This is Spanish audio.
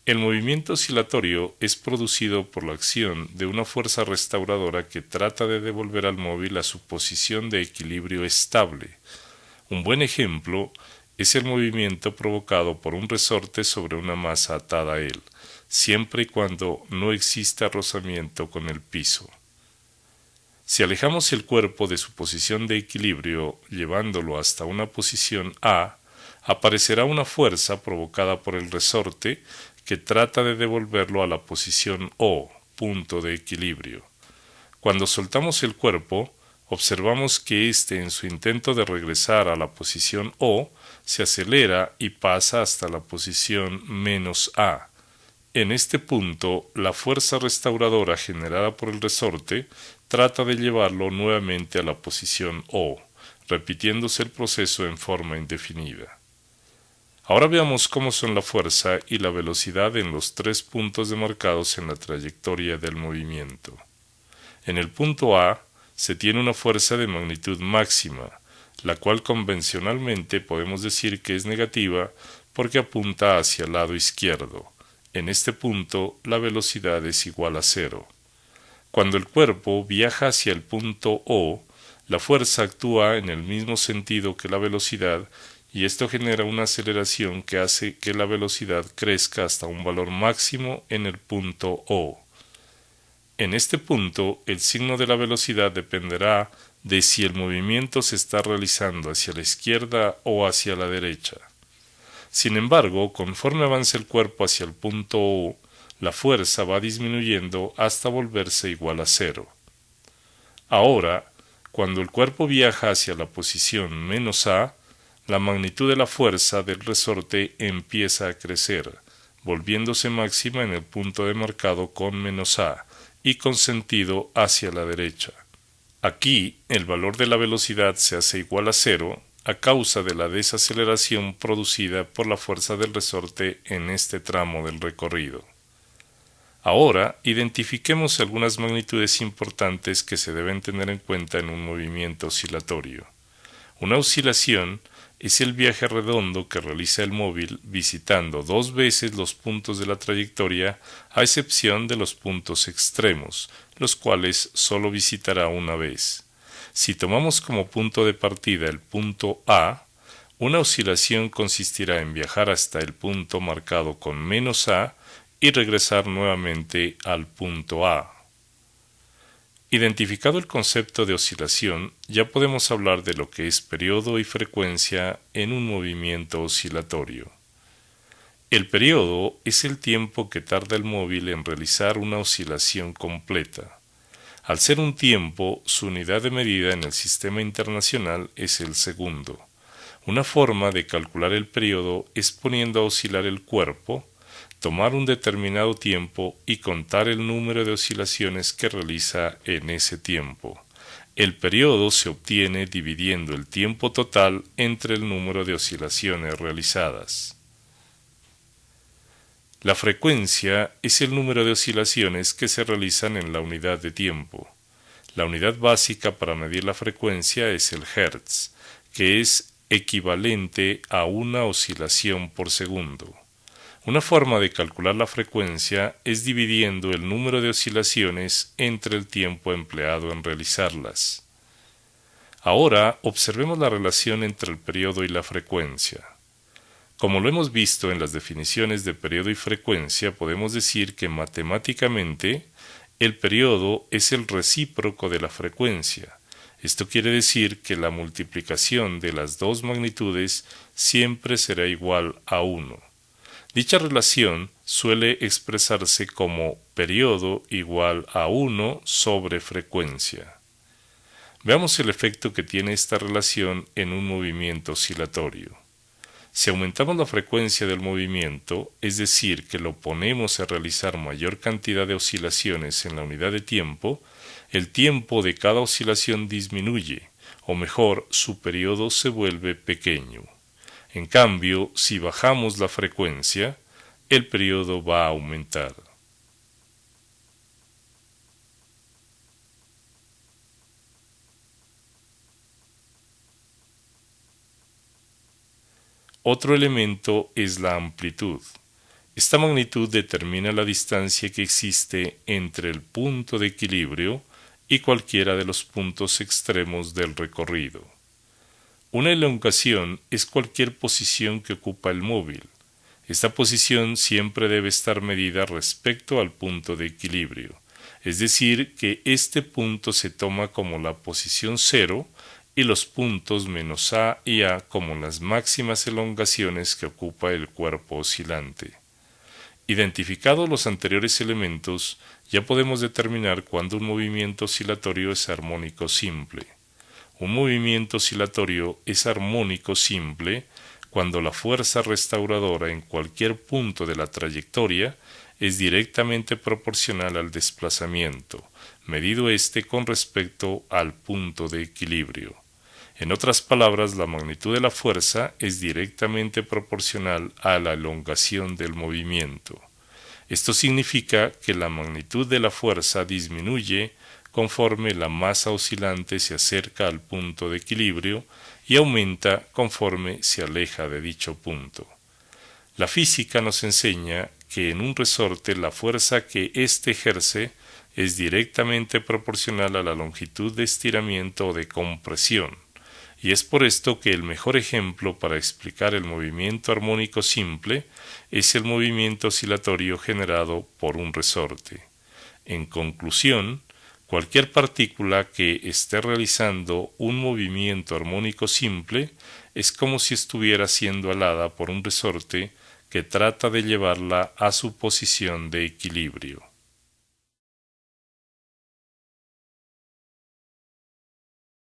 El movimiento oscilatorio es producido por la acción de una fuerza restauradora que trata de devolver al móvil a su posición de equilibrio estable. Un buen ejemplo es el movimiento provocado por un resorte sobre una masa atada a él, siempre y cuando no exista rozamiento con el piso. Si alejamos el cuerpo de su posición de equilibrio llevándolo hasta una posición A, aparecerá una fuerza provocada por el resorte que trata de devolverlo a la posición O, punto de equilibrio. Cuando soltamos el cuerpo, observamos que éste en su intento de regresar a la posición O se acelera y pasa hasta la posición menos A. En este punto, la fuerza restauradora generada por el resorte trata de llevarlo nuevamente a la posición O, repitiéndose el proceso en forma indefinida. Ahora veamos cómo son la fuerza y la velocidad en los tres puntos demarcados en la trayectoria del movimiento. En el punto A se tiene una fuerza de magnitud máxima, la cual convencionalmente podemos decir que es negativa porque apunta hacia el lado izquierdo. En este punto la velocidad es igual a cero. Cuando el cuerpo viaja hacia el punto O, la fuerza actúa en el mismo sentido que la velocidad y esto genera una aceleración que hace que la velocidad crezca hasta un valor máximo en el punto O. En este punto, el signo de la velocidad dependerá de si el movimiento se está realizando hacia la izquierda o hacia la derecha. Sin embargo, conforme avanza el cuerpo hacia el punto O, la fuerza va disminuyendo hasta volverse igual a cero. Ahora, cuando el cuerpo viaja hacia la posición menos A, la magnitud de la fuerza del resorte empieza a crecer, volviéndose máxima en el punto demarcado con menos A y con sentido hacia la derecha. Aquí, el valor de la velocidad se hace igual a cero a causa de la desaceleración producida por la fuerza del resorte en este tramo del recorrido. Ahora, identifiquemos algunas magnitudes importantes que se deben tener en cuenta en un movimiento oscilatorio. Una oscilación es el viaje redondo que realiza el móvil visitando dos veces los puntos de la trayectoria, a excepción de los puntos extremos, los cuales solo visitará una vez. Si tomamos como punto de partida el punto A, una oscilación consistirá en viajar hasta el punto marcado con menos A y regresar nuevamente al punto A. Identificado el concepto de oscilación, ya podemos hablar de lo que es periodo y frecuencia en un movimiento oscilatorio. El periodo es el tiempo que tarda el móvil en realizar una oscilación completa. Al ser un tiempo, su unidad de medida en el sistema internacional es el segundo. Una forma de calcular el periodo es poniendo a oscilar el cuerpo, tomar un determinado tiempo y contar el número de oscilaciones que realiza en ese tiempo. El periodo se obtiene dividiendo el tiempo total entre el número de oscilaciones realizadas. La frecuencia es el número de oscilaciones que se realizan en la unidad de tiempo. La unidad básica para medir la frecuencia es el Hertz, que es equivalente a una oscilación por segundo. Una forma de calcular la frecuencia es dividiendo el número de oscilaciones entre el tiempo empleado en realizarlas. Ahora observemos la relación entre el periodo y la frecuencia. Como lo hemos visto en las definiciones de periodo y frecuencia, podemos decir que matemáticamente el periodo es el recíproco de la frecuencia. Esto quiere decir que la multiplicación de las dos magnitudes siempre será igual a 1. Dicha relación suele expresarse como periodo igual a 1 sobre frecuencia. Veamos el efecto que tiene esta relación en un movimiento oscilatorio. Si aumentamos la frecuencia del movimiento, es decir, que lo ponemos a realizar mayor cantidad de oscilaciones en la unidad de tiempo, el tiempo de cada oscilación disminuye, o mejor, su periodo se vuelve pequeño. En cambio, si bajamos la frecuencia, el periodo va a aumentar. Otro elemento es la amplitud. Esta magnitud determina la distancia que existe entre el punto de equilibrio y cualquiera de los puntos extremos del recorrido. Una elongación es cualquier posición que ocupa el móvil. Esta posición siempre debe estar medida respecto al punto de equilibrio, es decir, que este punto se toma como la posición cero y los puntos menos A y A como las máximas elongaciones que ocupa el cuerpo oscilante. Identificados los anteriores elementos, ya podemos determinar cuándo un movimiento oscilatorio es armónico simple. Un movimiento oscilatorio es armónico simple cuando la fuerza restauradora en cualquier punto de la trayectoria es directamente proporcional al desplazamiento, medido éste con respecto al punto de equilibrio. En otras palabras, la magnitud de la fuerza es directamente proporcional a la elongación del movimiento. Esto significa que la magnitud de la fuerza disminuye conforme la masa oscilante se acerca al punto de equilibrio y aumenta conforme se aleja de dicho punto. La física nos enseña que en un resorte la fuerza que éste ejerce es directamente proporcional a la longitud de estiramiento o de compresión, y es por esto que el mejor ejemplo para explicar el movimiento armónico simple es el movimiento oscilatorio generado por un resorte. En conclusión, cualquier partícula que esté realizando un movimiento armónico simple es como si estuviera siendo alada por un resorte que trata de llevarla a su posición de equilibrio.